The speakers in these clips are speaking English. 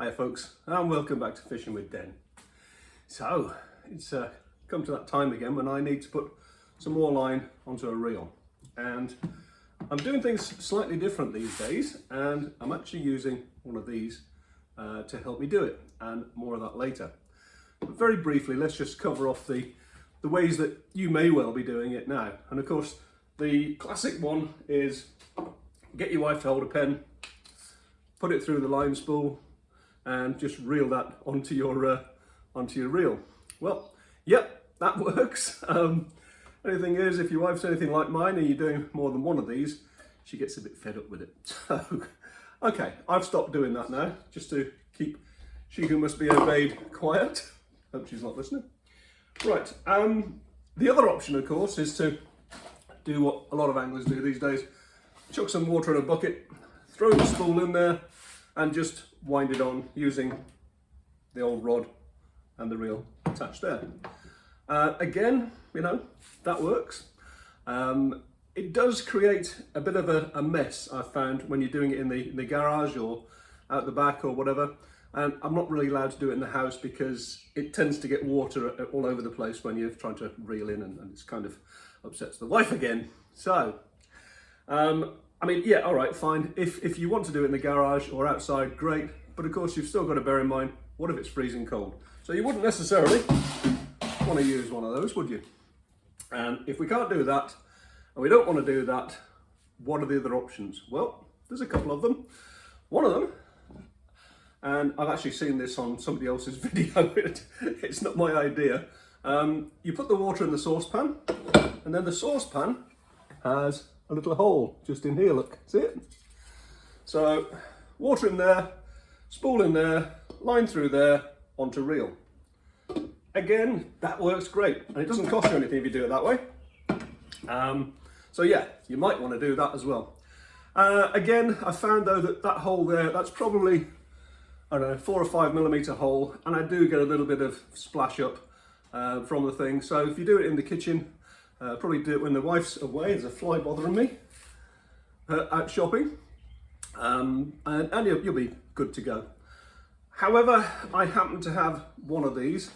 Hiya folks, and welcome back to Fishing with Den. So, it's come to that time again when I need to put some more line onto a reel. And I'm doing things slightly different these days, and I'm actually using one of these to help me do it, and more of that later. But very briefly, let's just cover off the ways that you may well be doing it now. And of course, the classic one is get your wife to hold a pen, put it through the line spool, and just reel that onto your reel. Well, yep, that works. Only thing is, if your wife's anything like mine and you're doing more than one of these, she gets a bit fed up with it. So, okay, I've stopped doing that now, just to keep she who must be obeyed quiet. Hope she's not listening. Right, the other option, of course, is to do what a lot of anglers do these days. Chuck some water in a bucket, throw the spool in there, and just wind it on using the old rod and the reel attached there. Again, you know, that works. It does create a bit of a mess, I've found, when you're doing it in the garage or out the back or whatever. And I'm not really allowed to do it in the house because it tends to get water all over the place when you're trying to reel in, and it's kind of upsets the wife again. So, I mean, yeah, all right, fine. If you want to do it in the garage or outside, great. But of course, you've still got to bear in mind, what if it's freezing cold? So you wouldn't necessarily want to use one of those, would you? And if we can't do that, and we don't want to do that, what are the other options? Well, there's a couple of them. One of them, and I've actually seen this on somebody else's video, it's not my idea. You put the water in the saucepan, and then the saucepan has a little hole just in here, look, see it? So, water in there, spool in there, line through there, onto reel. Again, that works great, and it doesn't cost you anything if you do it that way. So yeah, you might want to do that as well. Again, I found though that hole there, that's probably, I don't know, 4 or 5 millimeter hole, and I do get a little bit of splash up from the thing. So if you do it in the kitchen, probably do it when the wife's away. There's a fly bothering me out shopping, and you'll be good to go. However, I happen to have one of these,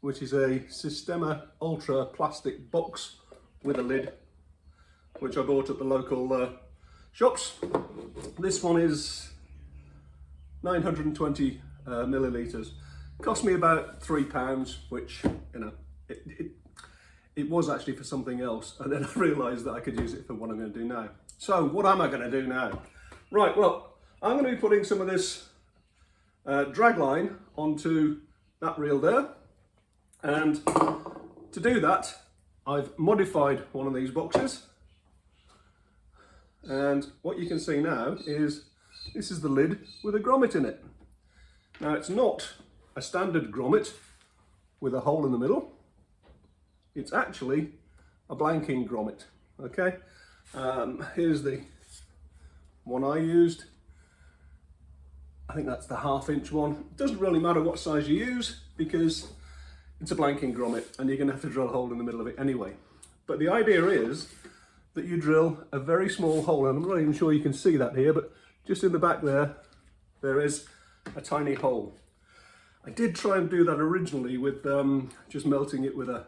which is a Systema Ultra plastic box with a lid, which I bought at the local shops. This one is 920 millilitres. Cost me about £3, which, you know, it was actually for something else, and then I realised that I could use it for what I'm going to do now. So what am I going to do now? Right, well, I'm going to be putting some of this drag line onto that reel there, and to do that I've modified one of these boxes, and what you can see now is this is the lid with a grommet in it. Now it's not a standard grommet with a hole in the middle. It's actually a blanking grommet, okay? Here's the one I used. I think that's the 1/2 inch one. It doesn't really matter what size you use because it's a blanking grommet and you're gonna have to drill a hole in the middle of it anyway. But the idea is that you drill a very small hole, and I'm not even sure you can see that here, but just in the back there is a tiny hole. I did try and do that originally with just melting it with a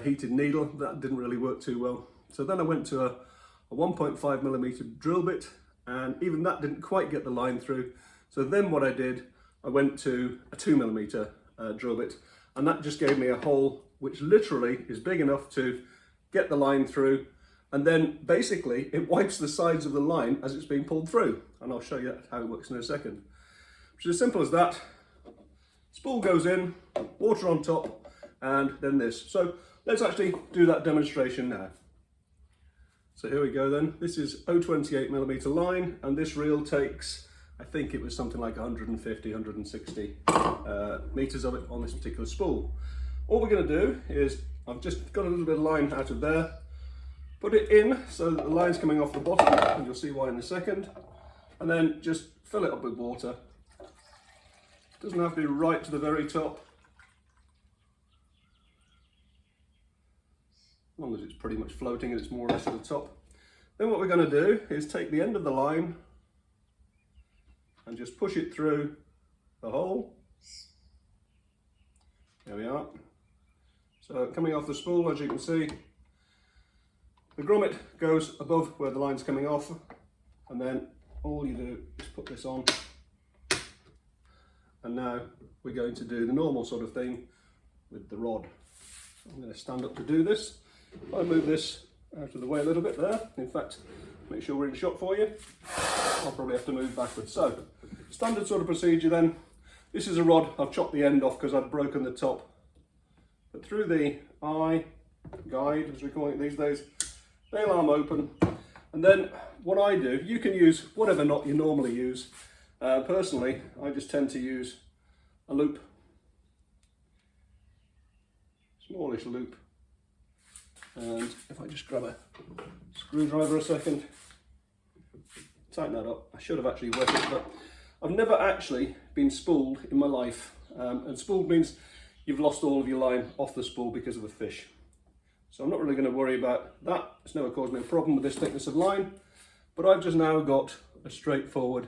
heated needle. That didn't really work too well. So then I went to a 1.5 millimeter drill bit, and even that didn't quite get the line through. So then what I did, I went to a 2 millimeter drill bit, and that just gave me a hole which literally is big enough to get the line through, and then basically it wipes the sides of the line as it's being pulled through. And I'll show you how it works in a second. Which is as simple as that. Spool goes in, water on top, and then this. So let's actually do that demonstration now. So here we go then. This is 0.28 millimeter line, and this reel takes, I think it was something like 150, 160 meters of it on this particular spool. All we're going to do is, I've just got a little bit of line out of there, put it in so that the line's coming off the bottom, and you'll see why in a second, and then just fill it up with water. Doesn't have to be right to the very top, as long as it's pretty much floating and it's more or less at the top. Then what we're going to do is take the end of the line and just push it through the hole. There we are. So coming off the spool, as you can see, the grommet goes above where the line's coming off, and then all you do is put this on. And now we're going to do the normal sort of thing with the rod. I'm going to stand up to do this. I'll move this out of the way a little bit there. In fact, make sure we're in shot for you. I'll probably have to move backwards. So, standard sort of procedure then. This is a rod. I've chopped the end off because I'd broken the top. But through the eye, guide as we call it these days, bail arm open. And then what I do, you can use whatever knot you normally use. Personally, I just tend to use a loop. Smallish loop. And if I just grab a screwdriver a second, tighten that up. I should have actually wet it, but I've never actually been spooled in my life. And spooled means you've lost all of your line off the spool because of a fish. So I'm not really going to worry about that. It's never caused me a problem with this thickness of line, but I've just now got a straightforward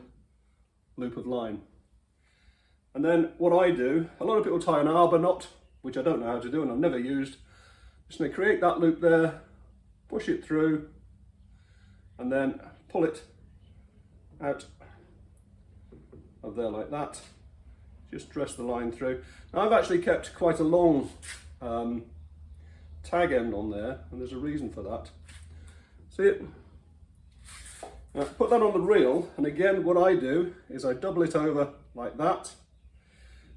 loop of line. And then what I do, a lot of people tie an arbor knot, which I don't know how to do and I've never used. Just going to create that loop there, push it through, and then pull it out of there like that. Just dress the line through. Now I've actually kept quite a long tag end on there, and there's a reason for that. See it? Now put that on the reel, and again what I do is I double it over like that,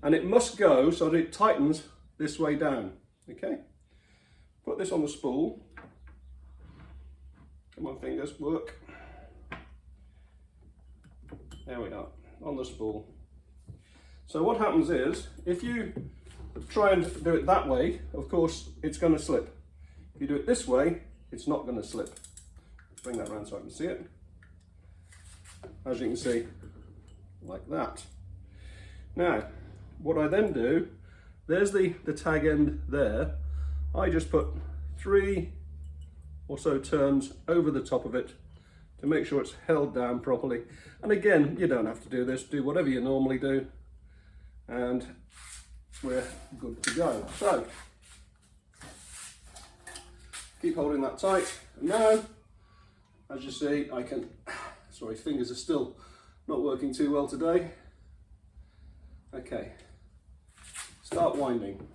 and it must go so that it tightens this way down. Okay? Put this on the spool. Come on fingers, work. There we are, on the spool. So what happens is, if you try and do it that way, of course it's going to slip. If you do it this way, it's not going to slip. Bring that around so I can see it. As you can see, like that. Now, what I then do, there's the tag end there. I just put 3 or so turns over the top of it to make sure it's held down properly. And again, you don't have to do this, do whatever you normally do, and we're good to go. So, keep holding that tight. And now, as you see, I can, sorry, fingers are still not working too well today. Okay, start winding.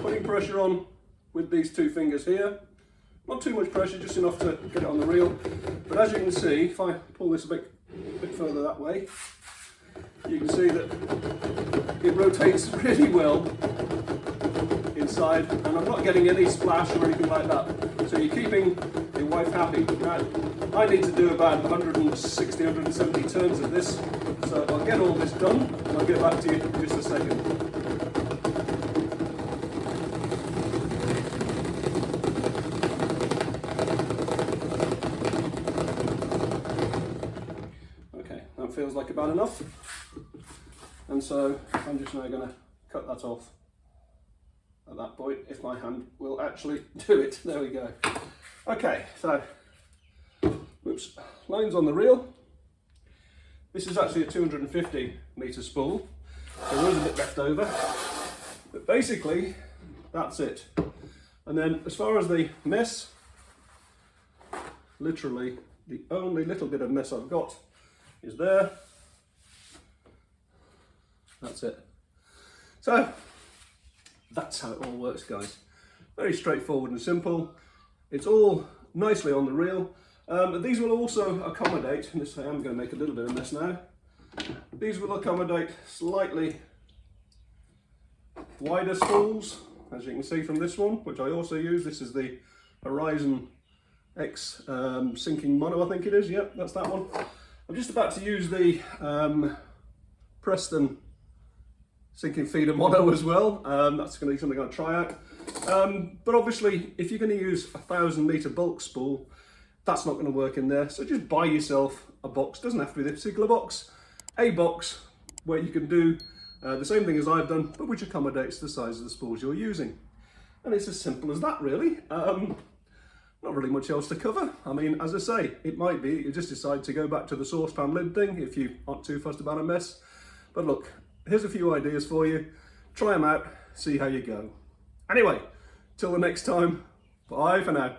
Putting pressure on with these 2 fingers here. Not too much pressure, just enough to get it on the reel. But as you can see, if I pull this a bit further that way, you can see that it rotates really well inside, and I'm not getting any splash or anything like that. So you're keeping your wife happy. Now, I need to do about 160, 170 turns of this. So I'll get all this done, and I'll get back to you in just a second. Feels like about enough, and so I'm just now going to cut that off at that point, if my hand will actually do it. There we go. Okay, so whoops, line's on the reel. This is actually a 250 metre spool, so there is a bit left over, but basically that's it. And then as far as the mess, literally the only little bit of mess I've got is there. That's it. So that's how it all works, guys. Very straightforward and simple. It's all nicely on the reel. These will also accommodate, and this I am going to make a little bit of mess now. These will accommodate slightly wider spools, as you can see from this one, which I also use. This is the Horizon X sinking mono, I think it is. Yep, that's that one. I'm just about to use the Preston sinking feeder mono as well. That's going to be something I'll try out. But obviously, if you're going to use a 1,000 metre bulk spool, that's not going to work in there. So just buy yourself a box. Doesn't have to be this particular box. A box where you can do the same thing as I've done, but which accommodates the size of the spools you're using. And it's as simple as that, really. Not really much else to cover. I mean, as I say, it might be you just decide to go back to the saucepan lid thing if you aren't too fussed about a mess. But look, here's a few ideas for you. Try them out, see how you go. Anyway, till the next time, bye for now.